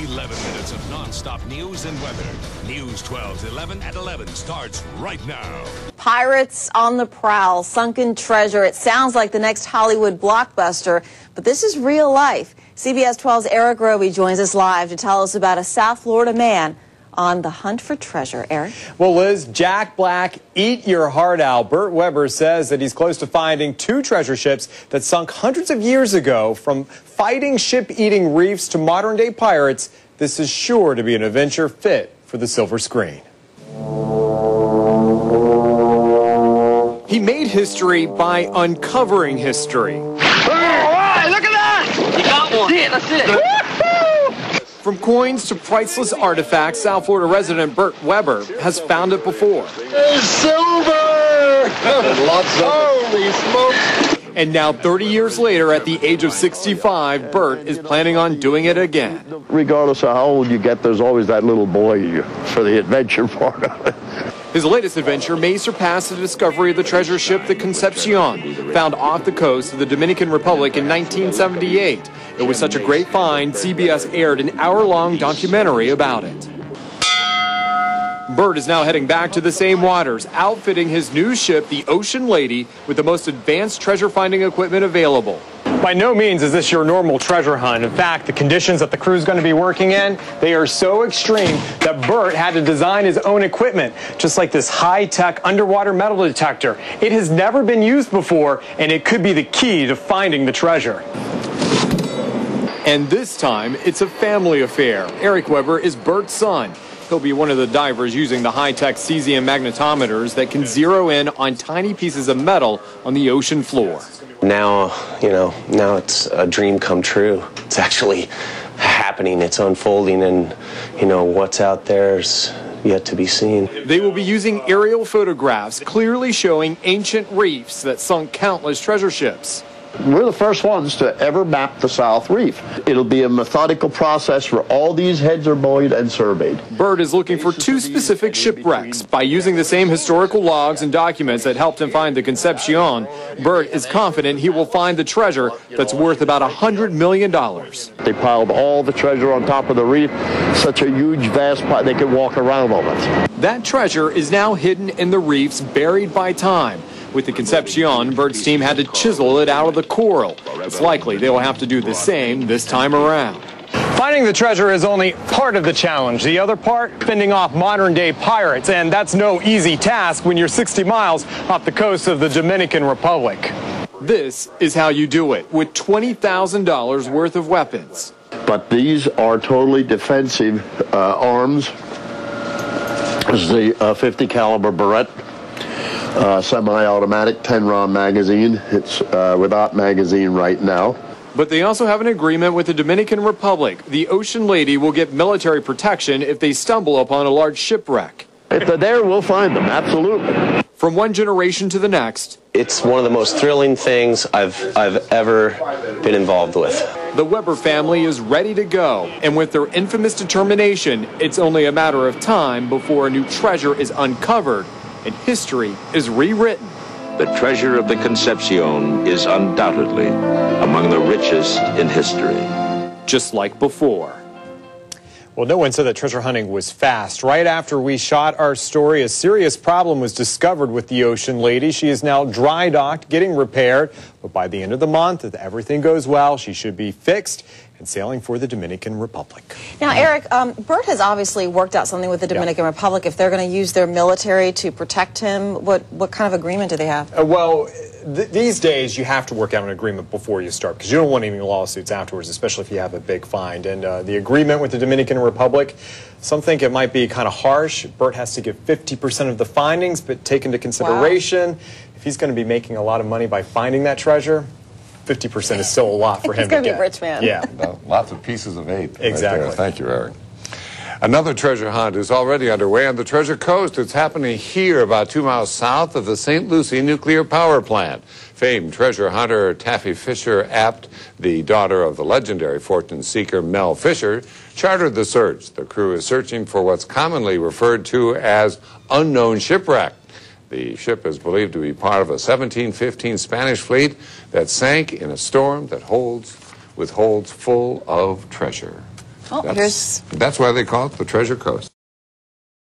11 minutes of non-stop news and weather. News 12's 11 at 11 starts right now. Pirates on the prowl, sunken treasure. It sounds like the next Hollywood blockbuster, but this is real life. CBS 12's Eric Roby joins us live to tell us about a South Florida man on the hunt for treasure. Eric? Well, Liz, Jack Black, eat your heart out. Burt Weber says that he's close to finding two treasure ships that sunk hundreds of years ago. From fighting ship-eating reefs to modern-day pirates, this is sure to be an adventure fit for the silver screen. He made history by uncovering history. All right, look at that! You got one. That's it. From coins to priceless artifacts, South Florida resident Burt Weber has found it before. It's silver! Lots of holy smokes! And now, 30 years later, at the age of 65, Burt is planning on doing it again. Regardless of how old you get, there's always that little boy for the adventure part of it. His latest adventure may surpass the discovery of the treasure ship, the Concepcion, found off the coast of the Dominican Republic in 1978. It was such a great find, CBS aired an hour-long documentary about it. Burt is now heading back to the same waters, outfitting his new ship, the Ocean Lady, with the most advanced treasure-finding equipment available. By no means is this your normal treasure hunt. In fact, the conditions that the crew is going to be working in, they are so extreme that Burt had to design his own equipment, just like this high-tech underwater metal detector. It has never been used before, and it could be the key to finding the treasure. And this time, it's a family affair. Eric Weber is Burt's son. He'll be one of the divers using the high-tech cesium magnetometers that can zero in on tiny pieces of metal on the ocean floor. Now it's a dream come true. It's actually happening. It's unfolding, and, what's out there's yet to be seen. They will be using aerial photographs clearly showing ancient reefs that sunk countless treasure ships. We're the first ones to ever map the South Reef. It'll be a methodical process where all these heads are buoyed and surveyed. Burt is looking for two specific shipwrecks. By using the same historical logs and documents that helped him find the Concepcion, Burt is confident he will find the treasure that's worth about $100 million. They piled all the treasure on top of the reef, such a huge, vast pile, they could walk around on it. That treasure is now hidden in the reefs, buried by time. With the Concepcion, Burt's team had to chisel it out of the coral. It's likely they will have to do the same this time around. Finding the treasure is only part of the challenge. The other part, fending off modern-day pirates. And that's no easy task when you're 60 miles off the coast of the Dominican Republic. This is how you do it, with $20,000 worth of weapons. But these are totally defensive arms. This is the 50 caliber Burt. Semi-automatic 10-round magazine. It's without magazine right now. But they also have an agreement with the Dominican Republic. The Ocean Lady will get military protection if they stumble upon a large shipwreck. If they're there, we'll find them, absolutely. From one generation to the next. It's one of the most thrilling things I've ever been involved with. The Weber family is ready to go, and with their infamous determination, it's only a matter of time before a new treasure is uncovered and history is rewritten. The treasure of the Concepcion is undoubtedly among the richest in history. Just like before. Well, no one said that treasure hunting was fast. Right after we shot our story, a serious problem was discovered with the Ocean Lady. She is now dry docked, getting repaired. But by the end of the month, if everything goes well, she should be fixed and sailing for the Dominican Republic. Now, Eric, Burt has obviously worked out something with the Dominican Republic. If they're going to use their military to protect him, what kind of agreement do they have? These days, you have to work out an agreement before you start, because you don't want any lawsuits afterwards, especially if you have a big find. And the agreement with the Dominican Republic, some think it might be kind of harsh. Burt has to give 50% of the findings, but take into consideration, if he's going to be making a lot of money by finding that treasure, 50% is still a lot for him to get. He's going to be a rich man. Yeah. Lots of pieces of eight. Exactly. Right there. Thank you, Eric. Another treasure hunt is already underway on the Treasure Coast. It's happening here about 2 miles south of the St. Lucie nuclear power plant. Famed treasure hunter Taffy Fisher-Apt, the daughter of the legendary fortune seeker Mel Fisher, chartered the search. The crew is searching for what's commonly referred to as unknown shipwreck. The ship is believed to be part of a 1715 Spanish fleet that sank in a storm that holds holds full of treasure. Oh, That's why they call it the Treasure Coast.